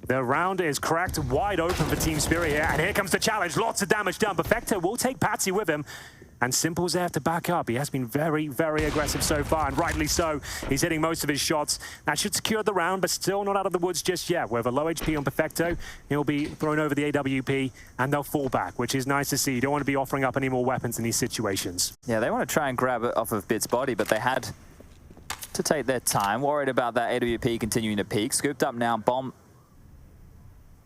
The round is cracked wide open for Team Spirit here, and here comes the challenge. Lots of damage done. Perfecto will take Patsy with him, and Simple's there to back up. He has been very, very aggressive so far, and rightly so. He's hitting most of his shots. That should secure the round, but still not out of the woods just yet. With a low HP on Perfecto, he'll be thrown over the AWP, and they'll fall back, which is nice to see. You don't want to be offering up any more weapons in these situations. Yeah, they want to try and grab it off of Bit's body, but they had to take their time. Worried about that AWP continuing to peak. Scooped up now, bomb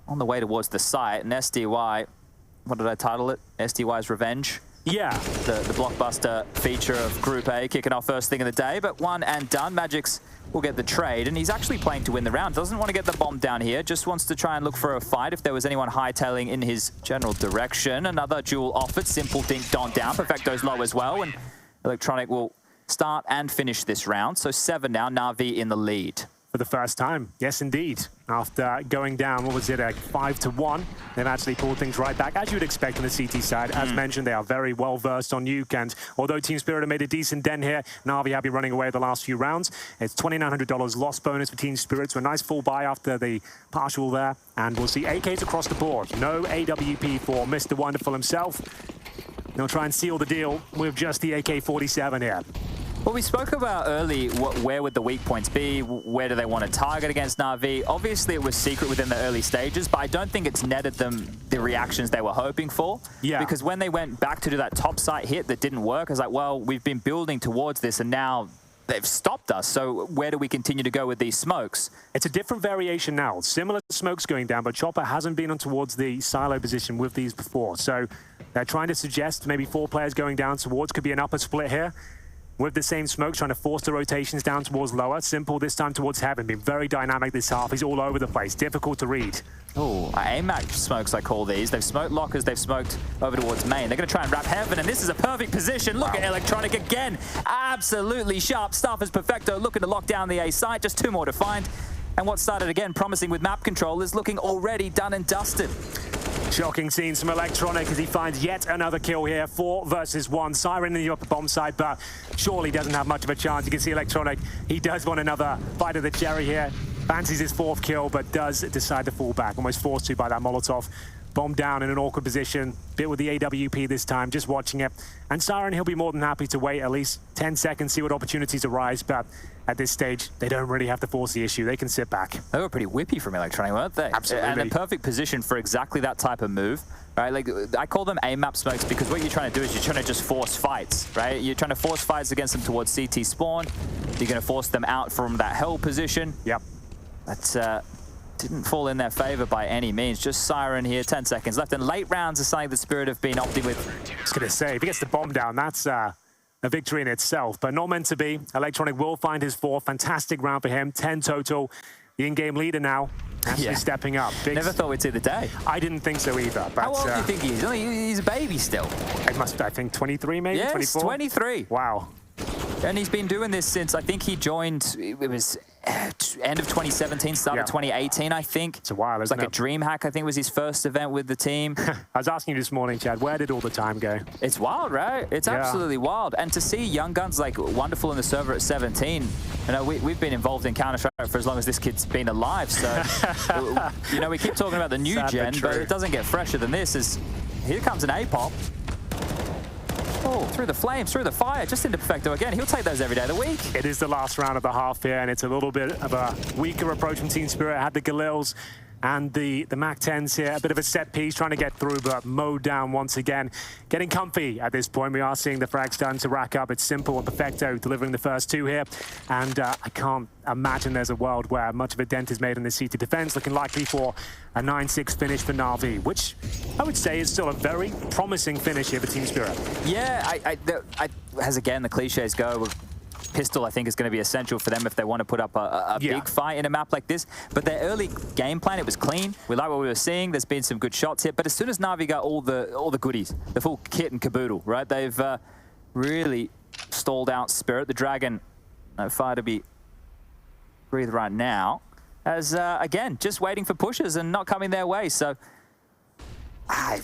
on the way towards the site, and SDY, what did I title it? SDY's Revenge? Yeah. The blockbuster feature of Group A kicking off first thing of the day, but one and done. Magix will get the trade, and he's actually playing to win the round. Doesn't want to get the bomb down here, just wants to try and look for a fight if there was anyone hightailing in his general direction. Another duel offered, Simple dinked on down. Perfecto's low as well, and Electronic will start and finish this round. So 7 now, NaVi in the lead. For the first time, yes indeed. After going down, what was it, 5-1, they've actually pulled things right back, as you would expect on the CT side. As mentioned, they are very well versed on nuke, and although Team Spirit have made a decent dent here, NaVi have been running away the last few rounds. It's $2,900 loss bonus for Team Spirit, so a nice full buy after the partial there, and we'll see AKs across the board. No AWP for Mr. Wonderful himself. They'll try and seal the deal with just the AK-47 here. Well, we spoke about early where would the weak points be, where do they want to target against NaVi. Obviously, it was secret within the early stages, but I don't think it's netted them the reactions they were hoping for. Yeah. Because when they went back to do that top site hit that didn't work, I was like, well, we've been building towards this, and now they've stopped us. So where do we continue to go with these smokes? It's a different variation now. Similar smokes going down, but Chopper hasn't been on towards the silo position with these before. So they're trying to suggest maybe 4 players going down towards, could be an upper split here. With the same smoke, trying to force the rotations down towards lower. Simple this time towards heaven. Been very dynamic this half. He's all over the place. Difficult to read. Oh, AMAC smokes, I call these. They've smoked lockers, they've smoked over towards main. They're going to try and wrap heaven, and this is a perfect position. Look at Electronic again. Absolutely sharp stuff as Perfecto looking to lock down the A site. Just 2 more to find. And what started again promising with map control is looking already done and dusted. Shocking scenes from Electronic as he finds yet another kill here. 4 versus 1. Siren in the upper bomb side, but surely doesn't have much of a chance. You can see Electronic, he does want another bite of the cherry here. Fancies his 4th kill, but does decide to fall back. Almost forced to by that Molotov. Bomb down in an awkward position. Bit with the AWP this time, just watching it. And Siren, he'll be more than happy to wait at least 10 seconds, see what opportunities arise. But at this stage, they don't really have to force the issue. They can sit back. They were pretty whippy from Electronic, weren't they? Absolutely. And the perfect position for exactly that type of move. Right, like I call them A-map smokes because what you're trying to do is you're trying to just force fights, right? You're trying to force fights against them towards CT spawn. You're going to force them out from that hell position. Yep. That didn't fall in their favor by any means. Just Siren here, 10 seconds left. And late rounds are something the Spirit have been opting with. I was going to say, if he gets the bomb down, that's a victory in itself, but not meant to be. Electronic will find his 4th. Fantastic round for him, 10 total. The in-game leader now, actually stepping up. Never thought we'd see the day. I didn't think so either. But, how old do you think he is? He's a baby still. I think 23 maybe, yes, 24? 23. Wow. And he's been doing this since, I think he joined, it was end of 2017, start of 2018, I think. It's a while, isn't it? It's like a dream hack, I think was his first event with the team. I was asking you this morning, Chad, where did all the time go? It's wild, right? It's absolutely wild. And to see young guns like Wonderful in the server at 17, you know, we've been involved in Counter-Strike for as long as this kid's been alive. So, you know, we keep talking about the new gen, but it doesn't get fresher than this. As here comes an A-pop. Oh, through the flames, through the fire, just into Perfecto again. He'll take those every day of the week. It is the last round of the half here, and it's a little bit of a weaker approach from Team Spirit. Had the Galils and the MAC-10s here. A bit of a set piece, trying to get through, but mowed down once again. Getting comfy at this point. We are seeing the frags done to rack up. It's Simple and Perfecto delivering the first 2 here. And I can't imagine there's a world where much of a dent is made in the CT defense. Looking likely for a 9-6 finish for NaVi, which I would say is still a very promising finish here for Team Spirit. Yeah, as again, the cliches go, pistol, I think, is going to be essential for them if they want to put up a big fight in a map like this. But their early game plan, it was clean. We like what we were seeing. There's been some good shots here. But as soon as NaVi got all the goodies, the full kit and caboodle, right? They've really stalled out Spirit. The Dragon, no fire to be breathed right now. As, again, just waiting for pushes and not coming their way. So,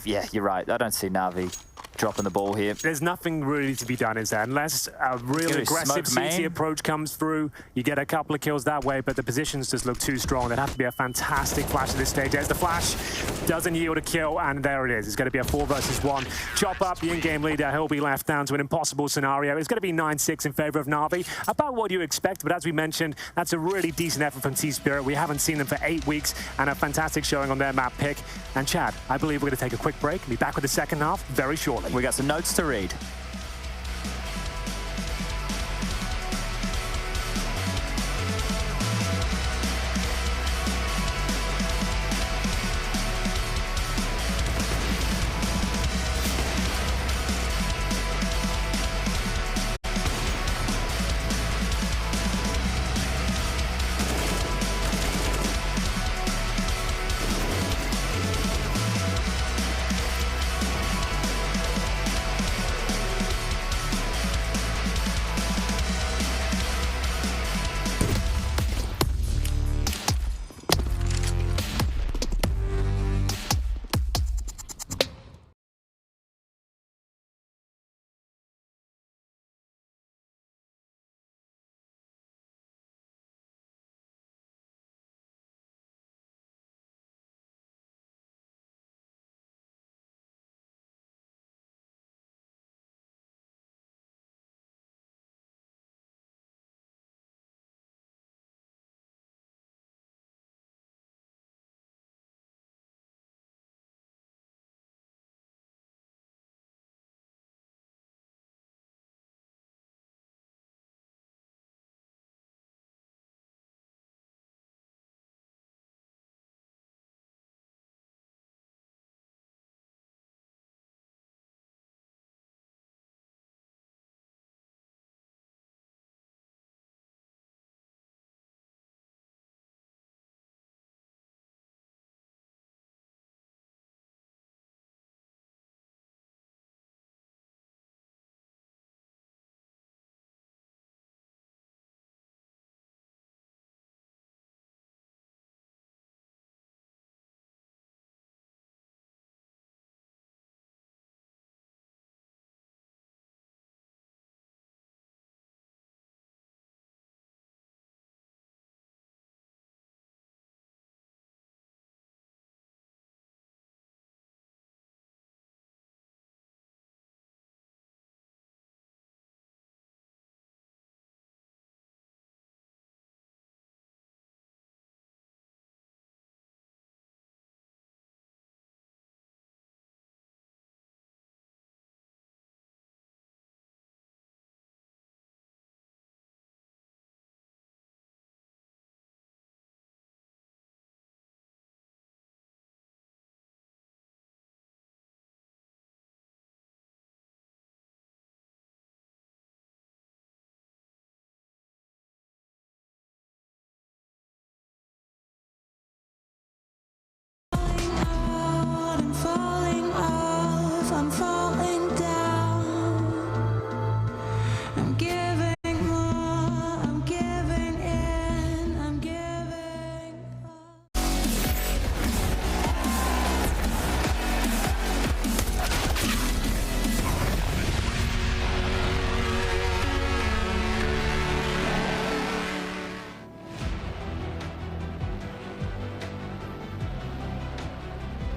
yeah, you're right. I don't see NaVi dropping the ball here. There's nothing really to be done, is there? Unless a real aggressive CT approach comes through, you get a couple of kills that way, but the positions just look too strong. There'd have to be a fantastic flash at this stage. There's the flash, doesn't yield a kill, and there it is. It's going to be a 4 versus 1. Chop up the in-game leader. He'll be left down to an impossible scenario. It's going to be 9-6 in favor of NaVi. About what you expect, but as we mentioned, that's a really decent effort from T-Spirit. We haven't seen them for 8 weeks, and a fantastic showing on their map pick. And Chad, I believe we're going to take a quick break and be back with the second half very shortly. We got some notes to read.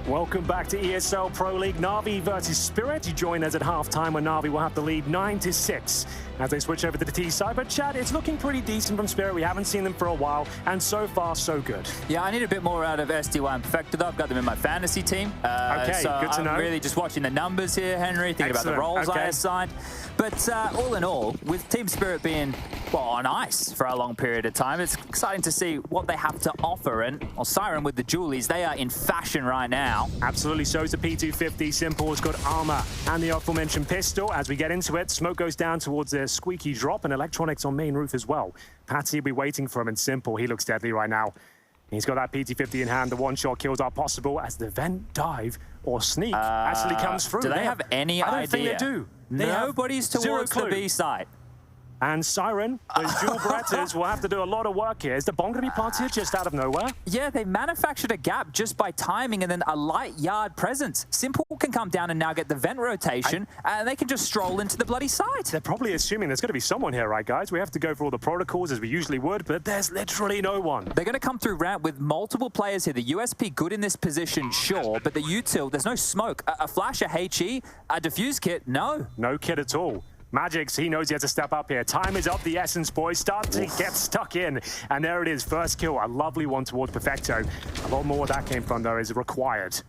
Welcome back to ESL Pro League. NaVi versus Spirit. You join us at halftime when NaVi will have the lead 9-6 as they switch over to the T side. But Chad, it's looking pretty decent from Spirit. We haven't seen them for a while, and so far, so good. Yeah, I need a bit more out of SDY and Perfecto. I've got them in my fantasy team. Okay, so good to know. I'm really just watching the numbers here, Henry, thinking about the roles I assigned. But all in all, with Team Spirit being, well, on ice for a long period of time, it's exciting to see what they have to offer. And Siren with the Julies, they are in fashion right now. Absolutely, so is the P250. Simple has got armor and the aforementioned pistol. As we get into it, smoke goes down towards a squeaky drop, and electronics on main roof as well. Patsy will be waiting for him, and Simple, he looks deadly right now. He's got that PT-50 in hand. The one-shot kills are possible as the vent dive or sneak actually comes through. Do they have any idea? I don't think they do. Nobody's towards the B side. And Siren, those dual Berettas will have to do a lot of work here. Is the bomb going to be planted just out of nowhere? Yeah, they manufactured a gap just by timing and then a light yard presence. Simple can come down and now get the vent rotation, and they can just stroll into the bloody site. They're probably assuming there's going to be someone here, right, guys? We have to go through all the protocols as we usually would, but there's literally no one. They're going to come through ramp with multiple players here. The USP good in this position, sure, but the util, there's no smoke. A flash, a HE, a defuse kit, no. No kit at all. Magix, he knows he has to step up here. Time is of the essence, boys. Start to get stuck in. And there it is, first kill. A lovely one towards Perfecto. A lot more where that came from, though, is required.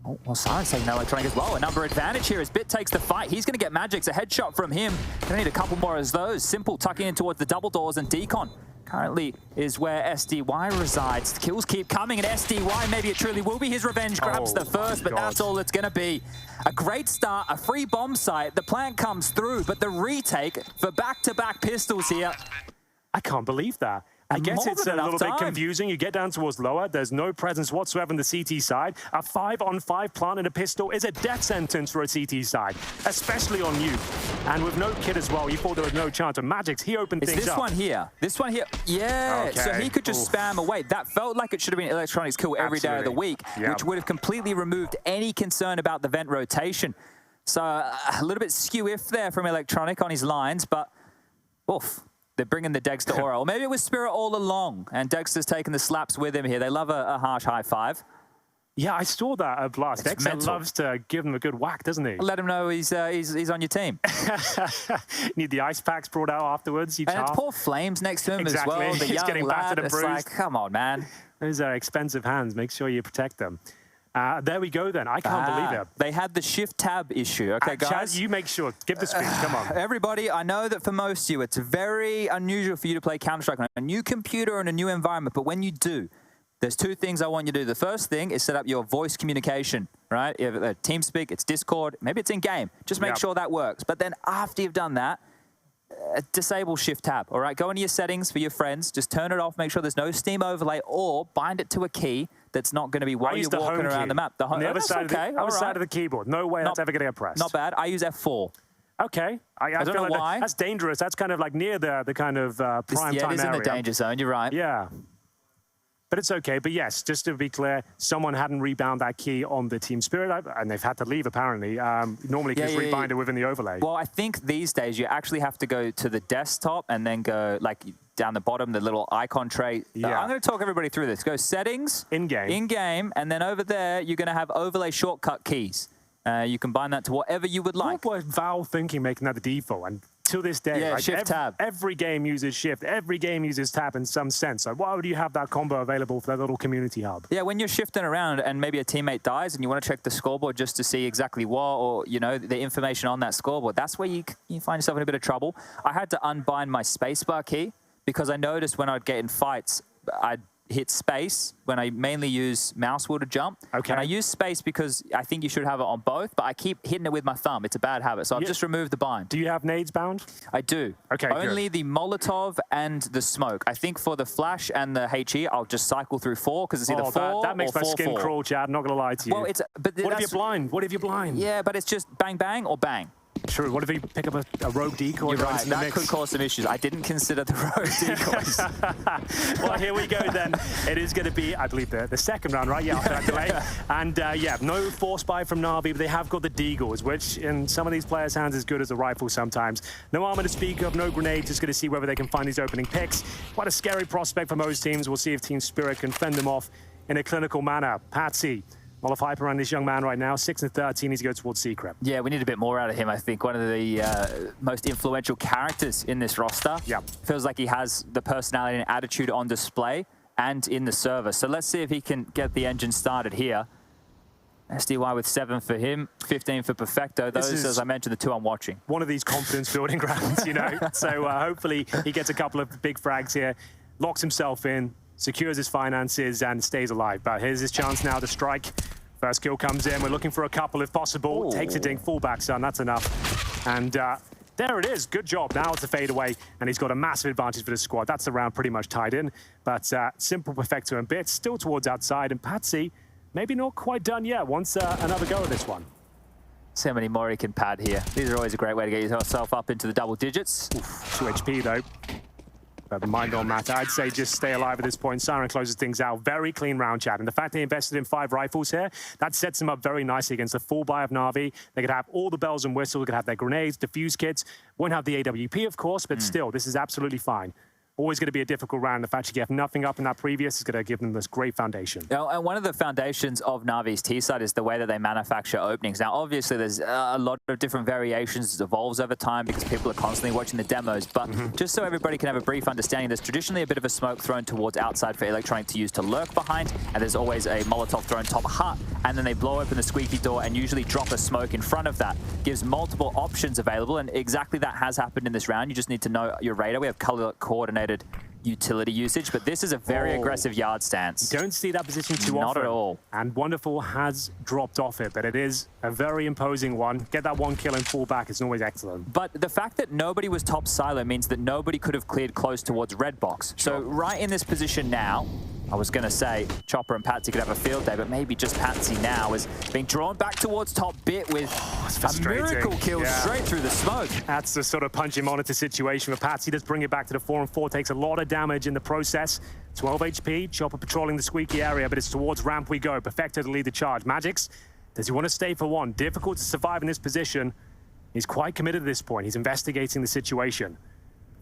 Oh, well, Siren's taking no electronic as well. A number advantage here as Bit takes the fight. He's going to get Magix, a headshot from him. Gonna need a couple more as those. Simple tucking in towards the double doors, and Decon currently is where SDY resides. The kills keep coming, and SDY, maybe it truly will be his revenge. Grabs the first, but that's all it's going to be. A great start, a free bomb site. The plant comes through, but the retake for back-to-back pistols here. I can't believe that. I guess it's a little bit confusing. You get down towards lower. There's no presence whatsoever on the CT side. A 5-on-5 plant in a pistol is a death sentence for a CT side, especially on you. And with no kit as well, you thought there was no chance. Of Magix, he opened things up. Is this one here? This one here? Yeah. Okay. So he could just spam away. That felt like it should have been electronics kill every day of the week, which would have completely removed any concern about the vent rotation. So a little bit skew-if there from Electronic on his lines, but oof. They're bringing the Dexter aura. Or maybe it was Spirit all along, and Dexter's taking the slaps with him here. They love a harsh high five. Yeah, I saw that at Blast. Dexter loves to give him a good whack, doesn't he? Let him know he's on your team. Need the ice packs brought out afterwards. And it's poor Flames next to him as well. The young getting lad. battered and bruised. It's like, come on, man. Those are expensive hands. Make sure you protect them. There we go then. I can't believe it. They had the shift tab issue. Okay, guys. Chad, you make sure. Give the speed. Come on. Everybody, I know that for most of you, it's very unusual for you to play Counter-Strike on a new computer and a new environment. But when you do, there's two things I want you to do. The first thing is set up your voice communication, right? If TeamSpeak, it's Discord, maybe it's in-game. Just make sure that works. But then after you've done that, disable shift tab, all right? Go into your settings for your friends. Just turn it off. Make sure there's no Steam overlay, or bind it to a key that's not going to be while you're walking around the map. On the other side, side of the keyboard. No way that's ever going to get pressed. Not bad. I use F4. Okay. I don't know why. That's dangerous. That's kind of like near the kind of prime time area. Yeah, it is in the danger zone. You're right. Yeah. But it's okay. But yes, just to be clear, someone hadn't rebound that key on the Team Spirit, and they've had to leave apparently. Normally, you can just rebind it within the overlay. Well, I think these days you actually have to go to the desktop and then go like down the bottom, the little icon tray. Yeah. I'm going to talk everybody through this. Go settings, in-game, and then over there you're going to have overlay shortcut keys. You can bind that to whatever you would like. What was Valve thinking making that the default? And to this day, like shift tab. Every game uses shift. Every game uses tab in some sense. So why would you have that combo available for that little community hub? Yeah, when you're shifting around and maybe a teammate dies and you want to check the scoreboard just to see exactly what, or you know, the information on that scoreboard, that's where you find yourself in a bit of trouble. I had to unbind my spacebar key because I noticed when I'd get in fights, I'd hit space when I mainly use mouse wheel to jump. Okay. And I use space because I think you should have it on both, but I keep hitting it with my thumb. It's a bad habit, so I've just removed the bind. Do you have nades bound? I do. Okay, Only the Molotov and the smoke. I think for the flash and the HE, I'll just cycle through 4 because it's either 4 that makes or my skin crawl, Chad. Not gonna lie to you. Well, what if you're blind? What if you're blind? Yeah, but it's just bang bang or bang. True. What if you pick up a rogue decoy? You're right. That could cause some issues. I didn't consider the rogue decoys. Well, here we go then. It is going to be, I believe, the second round, right? Yeah, after that delay. And yeah, no force buy from NaVi, but they have got the deagles, which in some of these players' hands is good as a rifle sometimes. No armor to speak of, no grenades. Just going to see whether they can find these opening picks. Quite a scary prospect for most teams. We'll see if Team Spirit can fend them off in a clinical manner. Patsy. A lot of hype around this young man right now. 6 and 13, he's going to go towards Secret. Yeah, we need a bit more out of him, I think. One of the most influential characters in this roster. Yeah. Feels like he has the personality and attitude on display and in the server. So let's see if he can get the engine started here. SDY with 7 for him, 15 for Perfecto. Those, as I mentioned, the 2 I'm watching. One of these confidence building grounds, you know. So hopefully he gets a couple of big frags here, locks himself in, secures his finances, and stays alive. But here's his chance now to strike. First kill comes in. We're looking for a couple if possible. Ooh. Takes a dink, full back, son. That's enough. And there it is. Good job. Now it's a fadeaway, and he's got a massive advantage for the squad. That's the round pretty much tied in. But Simple, Perfecto, and Bits still towards outside. And Patsy, maybe not quite done yet. Wants another go at this one. See how many more he can pad here. These are always a great way to get yourself up into the double digits. Oof, 2 HP though. But mind on that, I'd say just stay alive at this point. Siren closes things out. Very clean round, chat. And the fact they invested in 5 rifles here, that sets them up very nicely against the full buy of NaVi. They could have all the bells and whistles. They could have their grenades, defuse kits. Won't have the AWP, of course, but still, this is absolutely fine. Always going to be a difficult round. The fact you get nothing up in that previous is going to give them this great foundation. And one of the foundations of NaVi's T-side is the way that they manufacture openings. Now, obviously, there's a lot of different variations. It evolves over time because people are constantly watching the demos. But just so everybody can have a brief understanding, there's traditionally a bit of a smoke thrown towards outside for Electronic to use to lurk behind. And there's always a Molotov thrown top hut. And then they blow open the squeaky door and usually drop a smoke in front of that. Gives multiple options available. And exactly that has happened in this round. You just need to know your radar. We have color-coordinated utility usage, but this is a very aggressive yard stance. You don't see that position too often. Not at all. And Wonderful has dropped off it, but it is a very imposing one. Get that 1 kill and fall back is always excellent. But the fact that nobody was top silo means that nobody could have cleared close towards red box. So right in this position now, I was going to say Chopper and Patsy could have a field day, but maybe just Patsy now is being drawn back towards top bit with a miracle kill straight through the smoke. That's the sort of punching monitor situation for Patsy. Does bring it back to the 4 and 4, takes a lot of damage in the process. 12 HP, Chopper patrolling the squeaky area, but it's towards ramp we go. Perfecto to lead the charge. Magix, does he want to stay for 1? Difficult to survive in this position. He's quite committed at this point. He's investigating the situation.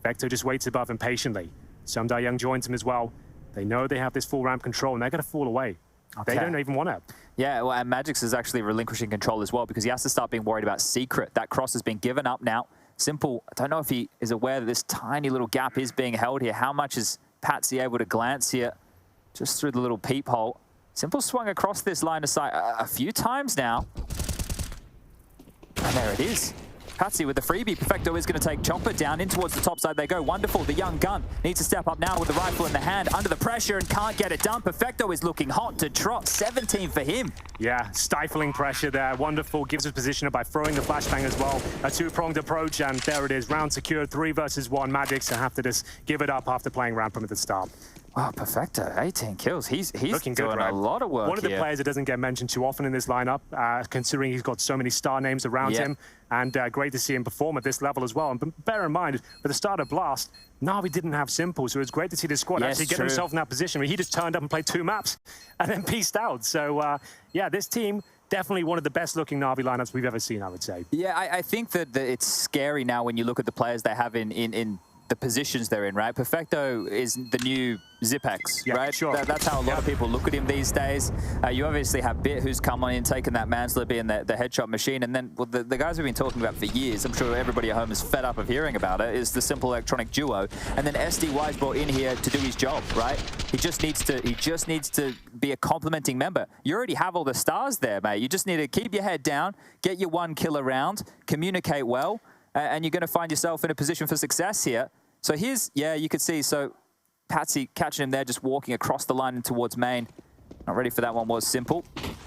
Perfecto just waits above him patiently. Sumdai Young joins him as well. They know they have this full ramp control, and they're going to fall away. They don't even want to. Yeah, well, and Magix is actually relinquishing control as well because he has to start being worried about Secret. That cross has been given up now. Simple, I don't know if he is aware that this tiny little gap is being held here. How much is Patsy able to glance here just through the little peephole? Simple swung across this line of sight a few times now. And there it is. Patsy with the freebie. Perfecto is going to take Chopper down in towards the top side. They go. Wonderful. The young gun needs to step up now with the rifle in the hand. Under the pressure and can't get it done. Perfecto is looking hot to trot. 17 for him. Yeah, stifling pressure there. Wonderful. Gives us position by throwing the flashbang as well. A 2-pronged approach, and there it is. Round secured. 3 versus 1. Magix have to just give it up after playing ramp from at the start. Wow, Perfecto, 18 kills. He's looking doing good, a lot of work. One of the players that doesn't get mentioned too often in this lineup, considering he's got so many star names around him, and great to see him perform at this level as well. And bear in mind, for the start of Blast, NaVi didn't have Simple, so it was great to see the squad actually get himself in that position where he just turned up and played 2 maps and then pieced out. So, yeah, this team, definitely one of the best-looking NaVi lineups we've ever seen, I would say. Yeah, I think that it's scary now when you look at the players they have in the positions they're in, right? Perfecto is the new Zipex, right? Sure. That's how a lot of people look at him these days. You obviously have Bit, who's come on in, taken that manslip being the headshot machine, and then the guys we've been talking about for years, I'm sure everybody at home is fed up of hearing about it, is the Simple Electronic duo. And then SDY's brought in here to do his job, right? He just needs to be a complementing member. You already have all the stars there, mate. You just need to keep your head down, get your 1 kill around, communicate well, and you're going to find yourself in a position for success here. So here's, yeah, you could see, so Patsy catching him there, just walking across the line and towards main. Not ready for that one was Simple,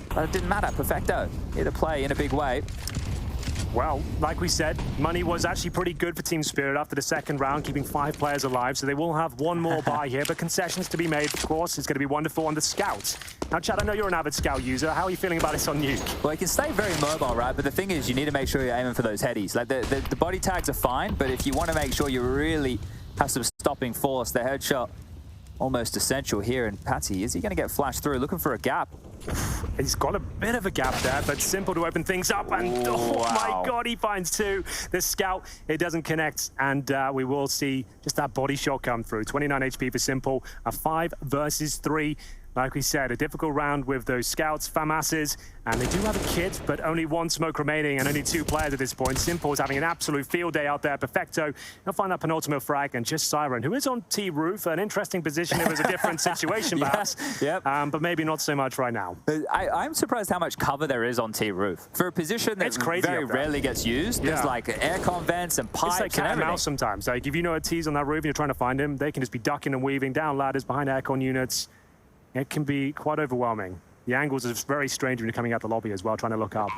but it didn't matter. Perfecto here to play in a big way. Well, like we said, money was actually pretty good for Team Spirit after the second round, keeping 5 players alive, so they will have 1 more buy here, but concessions to be made, of course. It's going to be Wonderful on the Scout. Now, Chad, I know you're an avid Scout user. How are you feeling about this on Nuke? Well, it can stay very mobile, right? But the thing is, you need to make sure you're aiming for those headies. Like, the body tags are fine, but if you want to make sure you really have some stopping force, the headshot almost essential here. And Patsy, is he going to get flashed through? Looking for a gap. He's got a bit of a gap there, but Simple to open things up. And my God, he finds 2. The Scout, it doesn't connect. And we will see just that body shot come through. 29 HP for Simple. A 5 versus 3. Like we said, a difficult round with those Scouts, FAMASs, and they do have a kit, but only 1 smoke remaining and only 2 players at this point. Simple is having an absolute field day out there. Perfecto, he'll find that penultimate frag, and just Siren, who is on T-roof, an interesting position. It was a different situation, perhaps, but maybe not so much right now. I'm surprised how much cover there is on T-roof. For a position that very rarely gets used, there's like aircon vents and pipes. It's like cat and mouse sometimes. Like if you know a T's on that roof and you're trying to find him, they can just be ducking and weaving down ladders behind aircon units. It can be quite overwhelming. The angles are very strange when you're coming out the lobby as well, trying to look up.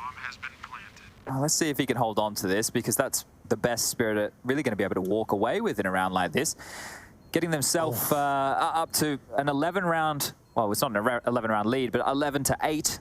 Let's see if he can hold on to this, because that's the best Spirit really going to be able to walk away with in a round like this. Getting themselves up to an 11-round, well, it's not an 11-round lead, but 11 to 8.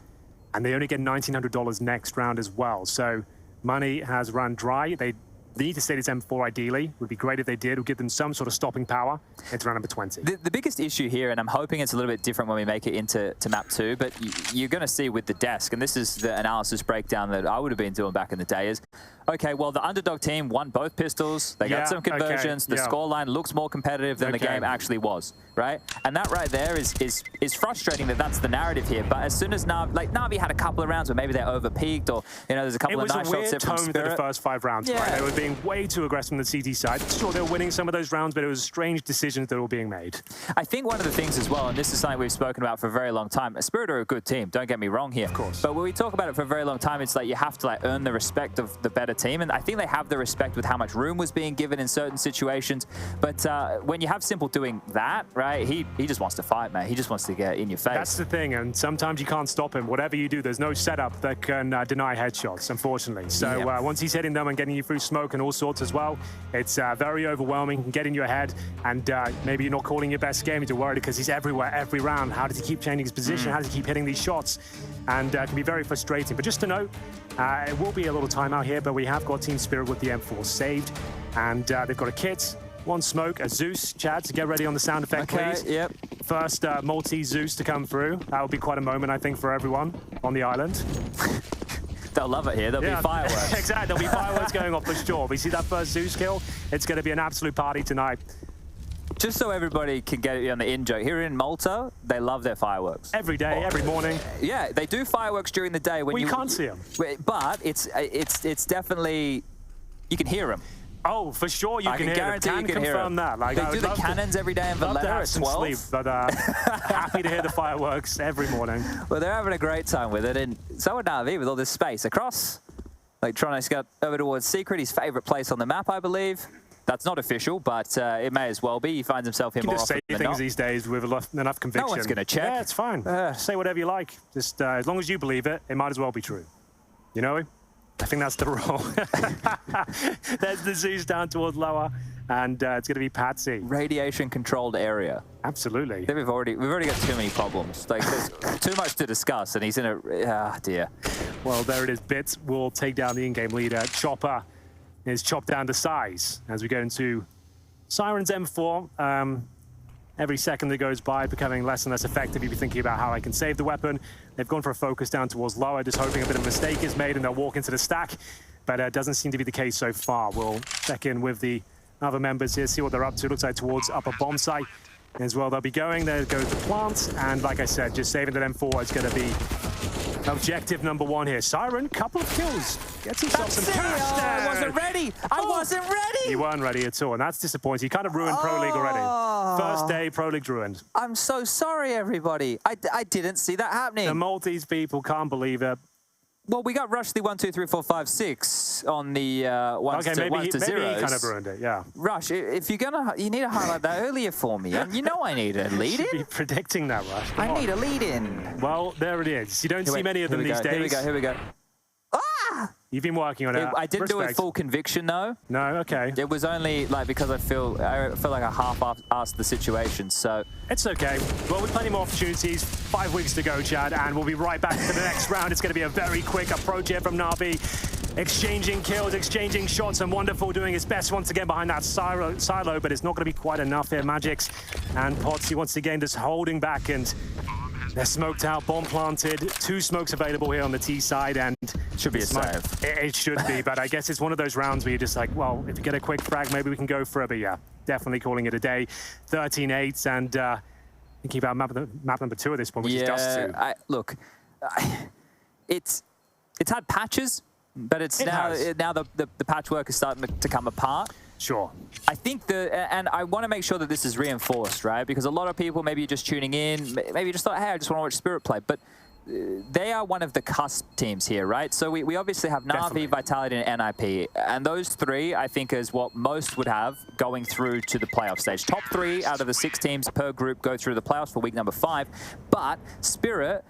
and they only get $1,900 next round as well. So money has run dry. They need to stay this M4 ideally. Would be great if they did. Would give them some sort of stopping power. It's round number 20. The biggest issue here, and I'm hoping it's a little bit different when we make it into map 2, but you're going to see with the desk, and this is the analysis breakdown that I would have been doing back in the day, is, okay, well, the underdog team won both pistols. They got some conversions. The scoreline looks more competitive than the game actually was, right? And that right there is frustrating that that's the narrative here. But as soon as NaVi had a couple of rounds where maybe they over-peaked, or, you know, there's a couple of nice shots there from Spirit. It was a weird tone for the first 5 rounds, right? They were being way too aggressive on the CT side. Sure, they were winning some of those rounds, but it was strange decisions that were being made. I think one of the things as well, and this is something we've spoken about for a very long time, Spirit are a good team, don't get me wrong here. Of course. But when we talk about it for a very long time, it's like you have to earn the respect of the better team, and I think they have the respect with how much room was being given in certain situations. But when you have Simple doing that, right, he just wants to fight, man. He just wants to get in your face. That's the thing, and sometimes you can't stop him. Whatever you do, there's no setup that can deny headshots, unfortunately. So once he's hitting them and getting you through smoke and all sorts as well, it's very overwhelming, can get in your head, and maybe you're not calling your best game. You're worried because he's everywhere, every round. How does he keep changing his position? How does he keep hitting these shots? And it can be very frustrating. But just to note, it will be a little timeout here, but we have got Team Spirit with the M4 saved, and they've got a kit, 1 smoke, a Zeus. Chad, to get ready on the sound effect, please. Yep. First multi-Zeus to come through. That will be quite a moment, I think, for everyone on the island. They'll love it here. There'll be fireworks. Exactly. There'll be fireworks going off for sure. We see that first Zeus kill. It's going to be an absolute party tonight. Just so everybody can get it on the in joke, here in Malta, they love their fireworks. Every day, every morning. Yeah, they do fireworks during the day. When you can't see them. But it's definitely, you can hear them. Oh, for sure you can hear them. Can confirm that. Like, they do the cannons every day in Valletta at 12. Sleep, but happy to hear the fireworks every morning. Well, they're having a great time with it, and so would NaVi with all this space across. Like, Trono's got over towards Secret, his favorite place on the map, I believe. That's not official, but it may as well be. He finds himself here more often than not. You can just say things these days with enough conviction. No one's going to check. Yeah, it's fine. Say whatever you like. Just as long as you believe it, it might as well be true. You know? I think that's the rule. There's the Zeus down towards lower, and it's going to be Patsy. Radiation-controlled area. Absolutely. We've already got too many problems. Like, there's too much to discuss, and he's in a... Ah, dear. Well, there it is. Bits will take down the in-game leader. Chopper is chopped down to size as we go into Siren's M4. Every second that goes by, becoming less and less effective. You'll be thinking about how I can save the weapon. They've gone for a focus down towards lower, just hoping a bit of a mistake is made and they'll walk into the stack. But it doesn't seem to be the case so far. We'll check in with the other members here, see what they're up to. Looks like towards upper bomb site as well. They'll be going. There goes the plant. And like I said, just saving that M4 is going to be objective number 1 here. Siren, couple of kills. Gets himself some cash there. I wasn't ready. I wasn't ready. You weren't ready at all, and that's disappointing. You kind of ruined Pro League already. First day, Pro League ruined. I'm so sorry, everybody. I didn't see that happening. The Maltese people can't believe it. Well, we got Rush the 1, 2, 3, 4, 5, 6 on the ones to zeros. Maybe he kind of ruined it, yeah. Rush, if you're gonna, you need to highlight that earlier for me. You know I need a lead-in. You should be predicting that, Rush. I need a lead-in. Well, there it is. You don't see many of them these days. Here we go. Ah! You've been working on it. I didn't do it full conviction, though. No, okay. It was only like because I feel like I half-assed the situation, so. It's okay. Well, with plenty more opportunities. 5 weeks to go, Chad, and we'll be right back to the next round. It's going to be a very quick approach here from NaVi. Exchanging kills, exchanging shots, and Wonderful doing his best once again behind that silo, but it's not going to be quite enough here. Magix and Potsy once again just holding back, and they're smoked out, bomb planted. 2 smokes available here on the T side, and should be a save. It should be, but I guess it's one of those rounds where you're just like, well, if you get a quick frag, maybe we can go for it. But yeah, definitely calling it a day. 13-8, and thinking about map number 2 at this point, which is Dust 2. Look, it's had patches, but now the patchwork is starting to come apart. Sure. I think and I want to make sure that this is reinforced, right? Because a lot of people, maybe you're just tuning in, maybe you just thought, hey, I just want to watch Spirit play. But they are one of the cusp teams here, right? So we obviously have NaVi, Vitality, and NIP. And those 3, I think, is what most would have going through to the playoff stage. Top 3 out of the 6 teams per group go through the playoffs for week number 5. But Spirit,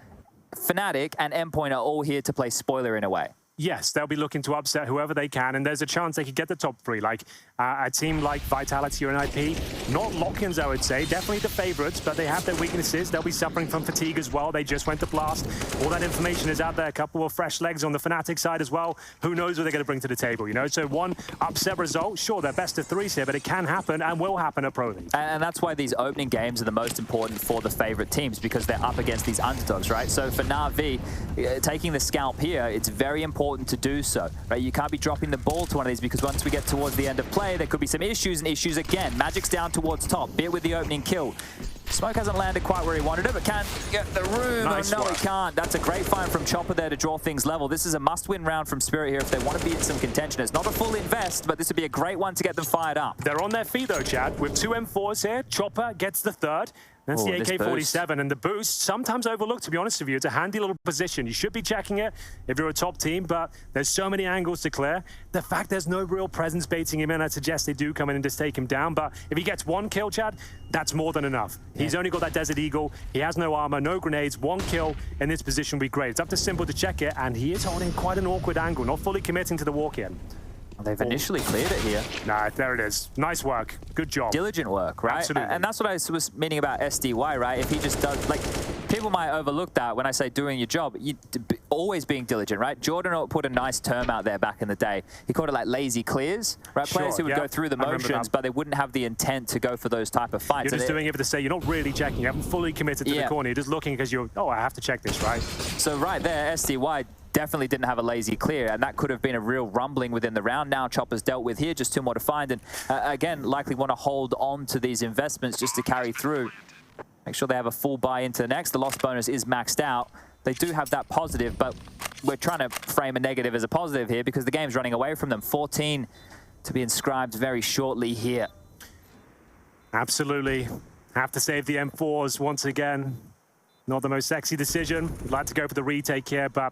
Fnatic, and Endpoint are all here to play spoiler in a way. yes, they'll be looking to upset whoever they can, and there's a chance they could get the top 3. Like a team like Vitality or NIP, not lock-ins, I would say. Definitely the favorites, but they have their weaknesses. They'll be suffering from fatigue as well. They just went to Blast. All that information is out there. A couple of fresh legs on the Fnatic side as well. Who knows what they're going to bring to the table, you know? So one upset result, sure, they're best of 3s here, but it can happen and will happen at Pro League. And that's why these opening games are the most important for the favorite teams, because they're up against these underdogs, right? So for NaVi, taking the scalp here, it's very important to do so, right? You can't be dropping the ball to one of these, because once we get towards the end of play, there could be some issues and issues again. Magic's down towards top, Bit with the opening kill. Smoke hasn't landed quite where he wanted it, but can get the room. Nice oh, no, work. he can't. That's a great find from Chopper there to draw things level. This is a must-win round from Spirit here if they want to be in some contention. It's not a full invest, but this would be a great one to get them fired up. They're on their feet, though, Chad, with 2 M4s here. Chopper gets the 3rd. That's the AK-47, and the boost, sometimes overlooked, to be honest with you. It's a handy little position. You should be checking it if you're a top team, but there's so many angles to clear. The fact there's no real presence baiting him in, I suggest they do come in and just take him down, but if he gets 1 kill, Chad, that's more than enough. Yeah. He's only got that Desert Eagle. He has no armor, no grenades. 1 kill in this position would be great. It's up to Simple to check it, and he is holding quite an awkward angle, not fully committing to the walk-in. They've initially cleared it here. Nah, there it is. Nice work. Good job. Diligent work, right? Absolutely. And that's what I was meaning about SDY, right? If he just does, like, people might overlook that when I say doing your job. Always being diligent, right? Jordan put a nice term out there back in the day. He called it like lazy clears, right? Sure, Players who would go through the motions, but they wouldn't have the intent to go for those type of fights. You're just doing it to say you're not really checking. You haven't fully committed to the corner. You're just looking because you're, oh, I have to check this, right? So right there, SDY definitely didn't have a lazy clear, and that could have been a real rumbling within the round. Now Chopper's dealt with here, just 2 more to find, and again, likely want to hold on to these investments just to carry through. Make sure they have a full buy into the next. The loss bonus is maxed out. They do have that positive, but we're trying to frame a negative as a positive here because the game's running away from them. 14 to be inscribed very shortly here. Absolutely. Have to save the M4s once again. Not the most sexy decision. We'd like to go for the retake here, but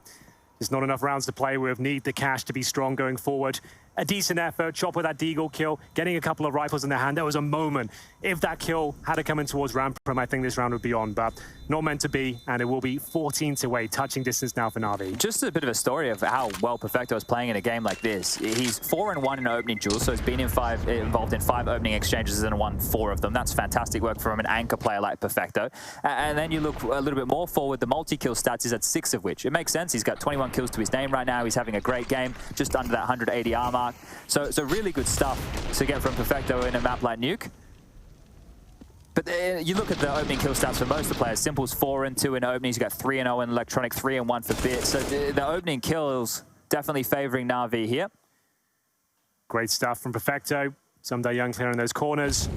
there's not enough rounds to play with. Need the cash to be strong going forward. A decent effort. Chop with that Deagle kill. Getting a couple of rifles in their hand. There was a moment. If that kill had to come in towards Ramprim, I think this round would be on. But not meant to be. And it will be 14-8. Touching distance now for NaVi. Just a bit of a story of how well Perfecto is playing in a game like this. He's 4-1 in opening duels. So he's been involved in 5 opening exchanges and won 4 of them. That's fantastic work from an anchor player like Perfecto. And then you look a little bit more forward. The multi-kill stats is at 6 of which. It makes sense. He's got 21 kills to his name right now. He's having a great game. Just under that 180 armor. So really good stuff to get from Perfecto in a map like Nuke. But you look at the opening kill stats for most of the players. Simple's 4-2 in openings. You got 3-0 in Electronic, 3-1 for Bit. So the opening kills definitely favoring NaVi here. Great stuff from Perfecto. Someday Young clearing those corners.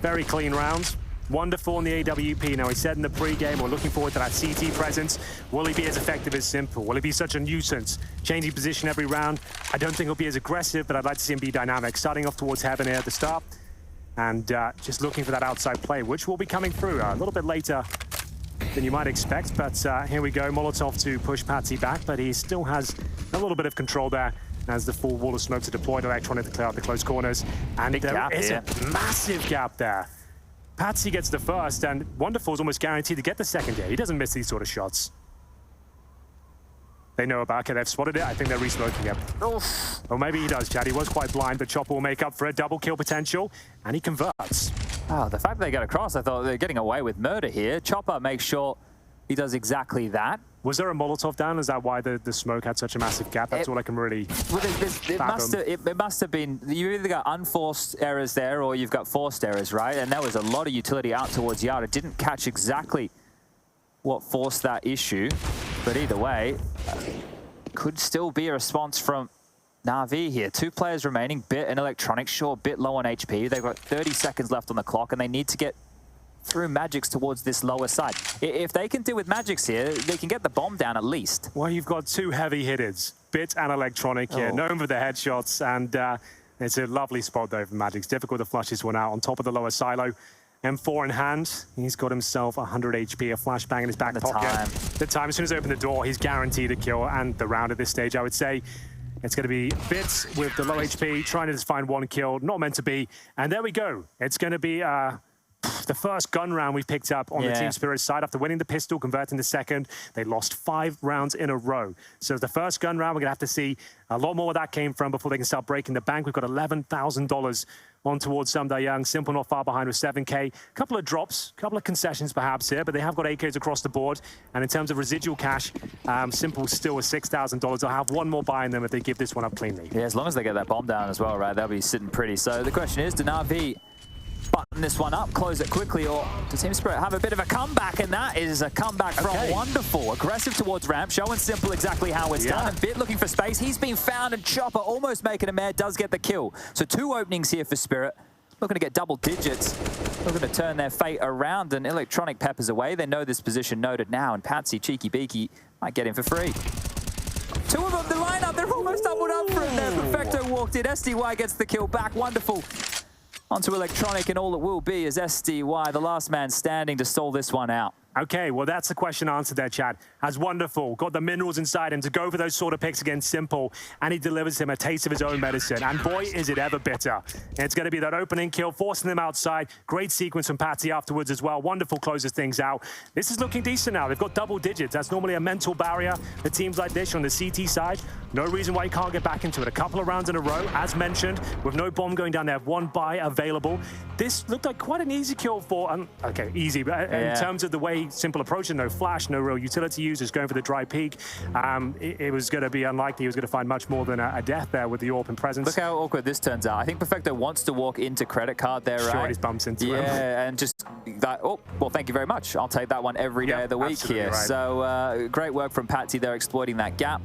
Very clean rounds. Wonderful in the AWP. Now, he said in the pre-game, we're looking forward to that CT presence. Will he be as effective as Simple? Will he be such a nuisance? Changing position every round. I don't think he'll be as aggressive, but I'd like to see him be dynamic. Starting off towards Heaven here at the start. And just looking for that outside play, which will be coming through a little bit later than you might expect. But here we go. Molotov to push Patsy back, but he still has a little bit of control there as the full wall of smoke to deploy. Electronic to clear out the close corners. And there is a massive gap there. Patsy gets the first, and Wonderful is almost guaranteed to get the second here. He doesn't miss these sort of shots. They know about it. Okay, they've spotted it. I think they're re-smoking him. Oof. Or maybe he does, Chad. He was quite blind, but Chopper will make up for it. Double kill potential, and he converts. Oh, the fact that they got across, I thought they're getting away with murder here. Chopper makes sure he does exactly that. Was there a Molotov down? Is that why the smoke had such a massive gap? That's all I can really it must have been, you either got unforced errors there or you've got forced errors, right? And there was a lot of utility out towards Yard. It didn't catch exactly what forced that issue. But either way, could still be a response from NaVi here. 2 players remaining, Bit and Electronic. Sure, Bit low on HP. They've got 30 seconds left on the clock, and they need to get through Magics towards this lower side. If they can deal with Magics here, they can get the bomb down at least. Well, you've got 2 heavy hitters, Bit and Electronic here, known for the headshots, and it's a lovely spot though for Magics. Difficult to flush this one out on top of the lower silo. M4 in hand, he's got himself 100 HP, a flashbang in his back pocket. The time, as soon as they open the door, he's guaranteed a kill and the round at this stage, I would say. It's going to be Bits with the low HP, trying to just find 1 kill, not meant to be. And there we go. It's going to be the first gun round we picked up on the Team Spirit side after winning the pistol, converting the second. They lost 5 rounds in a row. So the first gun round, we're going to have to see a lot more where that came from before they can start breaking the bank. We've got $11,000 on towards Samda Young. Simple not far behind with 7K. A couple of drops, a couple of concessions perhaps here, but they have got AKs across the board. And in terms of residual cash, Simple still with $6,000. They'll have one more buy in them if they give this one up cleanly. Yeah, as long as they get that bomb down as well, right? They'll be sitting pretty. So the question is, do NaVi button this one up, close it quickly, or does Team Spirit have a bit of a comeback? And that is a comeback from Wonderful. Aggressive towards ramp, showing Simple exactly how it's done. A bit looking for space. He's been found, and Chopper almost making a mare, does get the kill. So 2 openings here for Spirit. Looking to get double digits. Looking to turn their fate around, and Electronic peppers away. They know this position noted now, and Patsy, Cheeky Beaky, might get him for free. 2 of them, the lineup, they're almost doubled up for him there. Perfecto walked in. SDY gets the kill back. Wonderful. Onto Electronic, and all it will be is SDY, the last man standing, to stall this one out. Okay, well, that's the question answered there, Chad. As Wonderful got the minerals inside him to go for those sort of picks against Simple, and he delivers him a taste of his own medicine. And boy, is it ever bitter. And it's going to be that opening kill, forcing them outside. Great sequence from Patsy afterwards as well. Wonderful closes things out. This is looking decent now. They've got double digits. That's normally a mental barrier. The teams like this on the CT side, no reason why you can't get back into it. A couple of rounds in a row, as mentioned, with no bomb going down. They have 1 buy available. This looked like quite an easy kill for, okay, easy, but in terms of the way Simple approaching, no flash, no real utility users, going for the dry peak. It was going to be unlikely he was going to find much more than a death there with the AWP in presence. Look how awkward this turns out. I think Perfecto wants to walk into credit card there, right? Sure, he's bumped into him. Yeah, and just that, oh, well, thank you very much. I'll take that one every day of the week here. Right. So great work from Patsy there, exploiting that gap.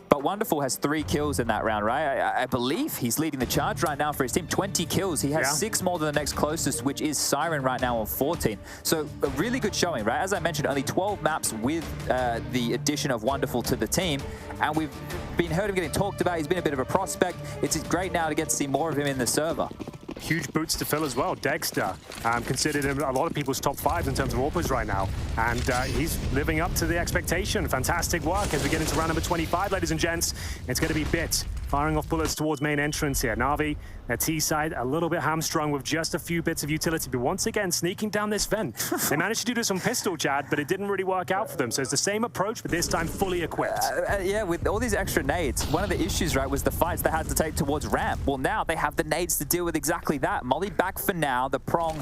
But Wonderful has 3 kills in that round, right? I believe he's leading the charge right now for his team. 20 kills. He has 6 more than the next closest, which is Siren right now on 14. So a really good showing, right? As I mentioned, only 12 maps with the addition of Wonderful to the team. And we've heard him getting talked about. He's been a bit of a prospect. It's great now to get to see more of him in the server. Huge boots to fill as well. Dexter, considered in a lot of people's top 5s in terms of AWPers right now. And he's living up to the expectation. Fantastic work as we get into round number 25, ladies and gents. It's going to be Bit firing off bullets towards main entrance here. NaVi, their T side, a little bit hamstrung with just a few bits of utility, but once again, sneaking down this vent. They managed to do this on pistol, Chad, but it didn't really work out for them. So it's the same approach, but this time fully equipped. Yeah, with all these extra nades, one of the issues, right, was the fights they had to take towards ramp. Well, now they have the nades to deal with exactly that. Molly back for now. The prong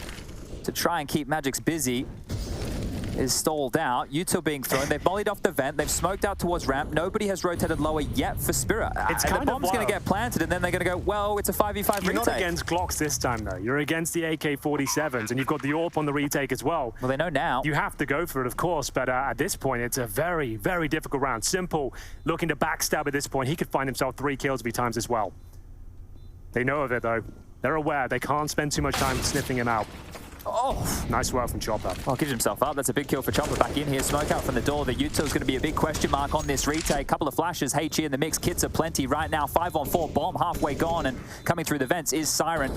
to try and keep Magix busy is stalled out. Util being thrown. They've mollied off the vent. They've smoked out towards ramp. Nobody has rotated lower yet for Spirit. The bomb's going to get planted, and then they're going to go, well, it's a 5v5 retake. You're not against Glocks this time, though. You're against the AK-47s, and you've got the AWP on the retake as well. Well, they know now. You have to go for it, of course, but at this point, it's a very, very difficult round. Simple looking to backstab at this point. He could find himself 3 kills if he times as well. They know of it, though. They're aware. They can't spend too much time sniffing him out. Oh, nice work from Chopper. Well, gives himself up. That's a big kill for Chopper back in here. Smoke out from the door. The Util is going to be a big question mark on this retake. Couple of flashes. HE in the mix. Kits are plenty right now. 5-on-4. Bomb halfway gone, and coming through the vents is Siren.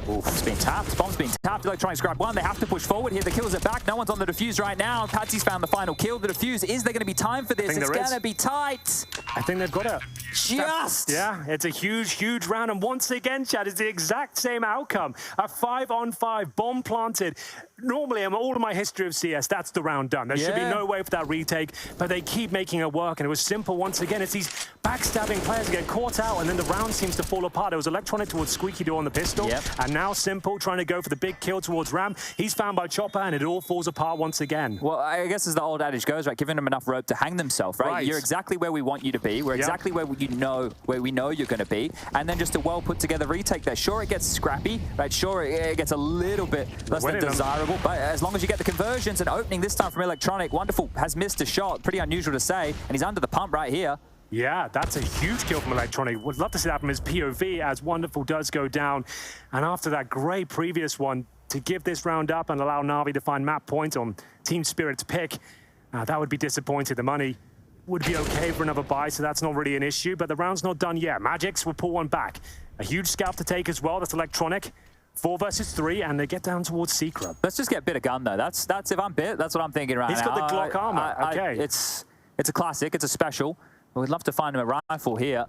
Oof, it's been tapped. Bomb's been tapped. Electronics grab 1. They have to push forward here. The kills are back. No one's on the defuse right now. Patsy's found the final kill. The defuse, is there going to be time for this? It's going to be tight. I think they've got it. Just! Yeah, it's a huge, huge round. And once again, Chad, it's the exact same outcome. A 5-on-5 bomb planted. Normally, in all of my history of CS, that's the round done. There should be no way for that retake, but they keep making it work, and it was Simple once again. It's these backstabbing players get caught out, and then the round seems to fall apart. It was Electronic towards Squeaky Door on the pistol, and now Simple trying to go for the big kill towards Ram. He's found by Chopper, and it all falls apart once again. Well, I guess as the old adage goes, right, giving them enough rope to hang themselves, right? You're exactly where we want you to be. We're exactly where we know you're going to be, and then just a well put together retake there. Sure, it gets scrappy, right? Sure, it gets a little bit less than desirable, but as long as you get the conversions and opening this time from Electronic, Wonderful has missed a shot. Pretty unusual to say, and he's under the pump right here. Yeah, that's a huge kill from Electronic. Would love to see that from his POV as Wonderful does go down. And after that great previous one, to give this round up and allow NaVi to find map points on Team Spirit's pick, that would be disappointing. The money would be okay for another buy, so that's not really an issue, but the round's not done yet. Magix will pull one back. A huge scalp to take as well. That's Electronic. 4 versus 3, and they get down towards Secret. Let's just get Bit a gun, though. That's if I'm Bit, that's what I'm thinking right now. He's got the Glock armor. Okay. It's a classic. It's a special. We'd love to find him a rifle here.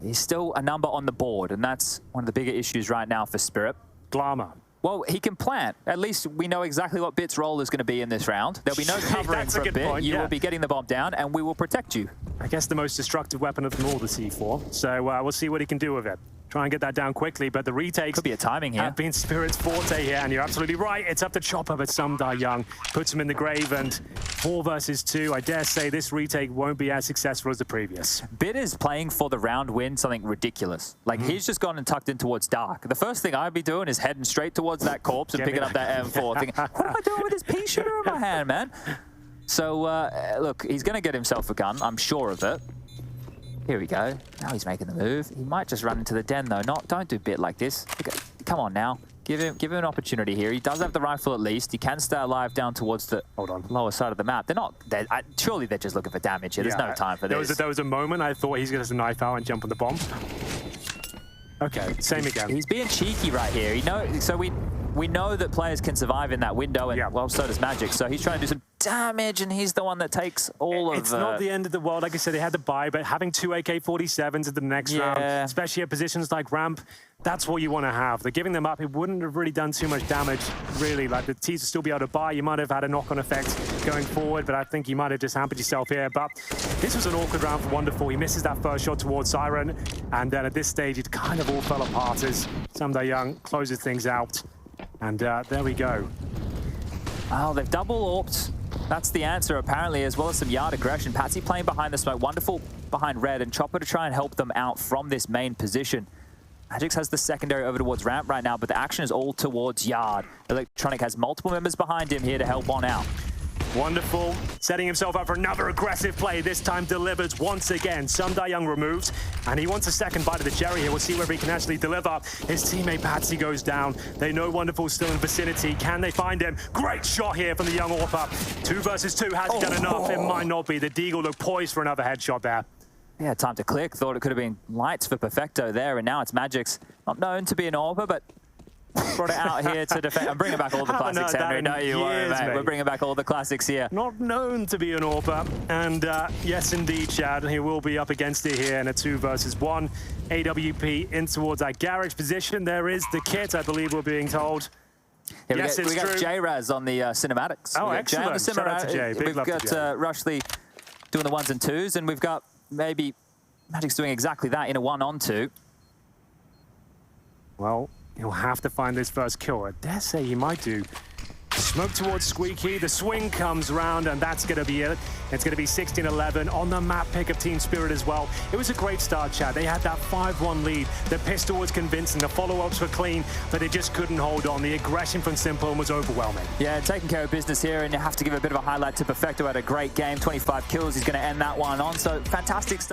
he's still a number on the board, and that's one of the bigger issues right now for Spirit. Glamour. Well, he can plant. At least we know exactly what Bit's role is going to be in this round. There'll be no covering for a bit. Point, you will be getting the bomb down, and we will protect you. I guess the most destructive weapon of them all, the C4. So we'll see what he can do with it. Try and get that down quickly, but the retakes could be a timing here. Have been Spirit's forte here, and you're absolutely right. It's up to Chopper, but some die young. Puts him in the grave, and 4 versus 2. I dare say this retake won't be as successful as the previous. Bit is playing for the round win something ridiculous. Like, he's just gone and tucked in towards Dark. The first thing I'd be doing is heading straight towards that corpse and picking up that M4, thinking, what am I doing with this pea shooter in my hand, man? So, look, he's going to get himself a gun. I'm sure of it. Here we go. Now he's making the move. He might just run into the den, though. Don't do Bit like this. Come on now. Give him an opportunity here. He does have the rifle at least. He can stay alive down towards the lower side of the map. Surely they're just looking for damage here. There's no time for this. There was a moment I thought he's going to knife out and jump on the bomb. Okay, same again. He's being cheeky right here. So we know that players can survive in that window, and well, so does Magic. So he's trying to do some damage, and he's the one that takes all of. It's not the end of the world. Like I said, they had to buy, but having 2 AK-47s at the next round, especially at positions like ramp, that's what you want to have. They're giving them up. It wouldn't have really done too much damage, really. Like the T's would still be able to buy. You might have had a knock-on effect going forward, but I think you might have just hampered yourself here. But this was an awkward round for Wonderful. He misses that first shot towards Siren, and then at this stage, it kind of all fell apart as Someday Young closes things out. And there we go. Oh, they've double AWP'd. That's the answer, apparently, as well as some yard aggression. Patsy playing behind the smoke. Wonderful behind red, and Chopper to try and help them out from this main position. Magix has the secondary over towards ramp right now, but the action is all towards yard. Electronic has multiple members behind him here to help on out. Wonderful, setting himself up for another aggressive play. This time delivers once again. Someday Young removes, and he wants a second bite of the cherry here. We'll see whether he can actually deliver. His teammate Patsy goes down. They know Wonderful's still in the vicinity. Can they find him? Great shot here from the young AWPer. 2 versus 2, has he done enough? It might not be. The Deagle looked poised for another headshot there. Yeah, time to click. Thought it could have been lights for Perfecto there, and now it's Magic's. Not known to be an AWPer, but brought it out here to defend. I'm bringing back all the classics, Henry. No, you worry, mate. We're bringing back all the classics here. Not known to be an AWPer. And yes, indeed, Chad. He will be up against it here in a 2 versus 1. AWP in towards that garage position. There is the kit, I believe we're being told. Yeah, yes, we got J-Raz on the cinematics. Oh, excellent. Shout out to Jay. We've got Rushley doing the 1s and 2s, and we've got maybe Magic's doing exactly that in a 1-on-2. Well, he'll have to find this first kill. I dare say he might do. Smoke towards Squeaky. The swing comes round, and that's going to be it. It's going to be 16-11 on the map pick of Team Spirit as well. It was a great start, Chad. They had that 5-1 lead. The pistol was convincing. The follow-ups were clean, but they just couldn't hold on. The aggression from Simple was overwhelming. Yeah, taking care of business here, and you have to give a bit of a highlight to Perfecto. Had a great game, 25 kills. He's going to end that one on. So fantastic stuff.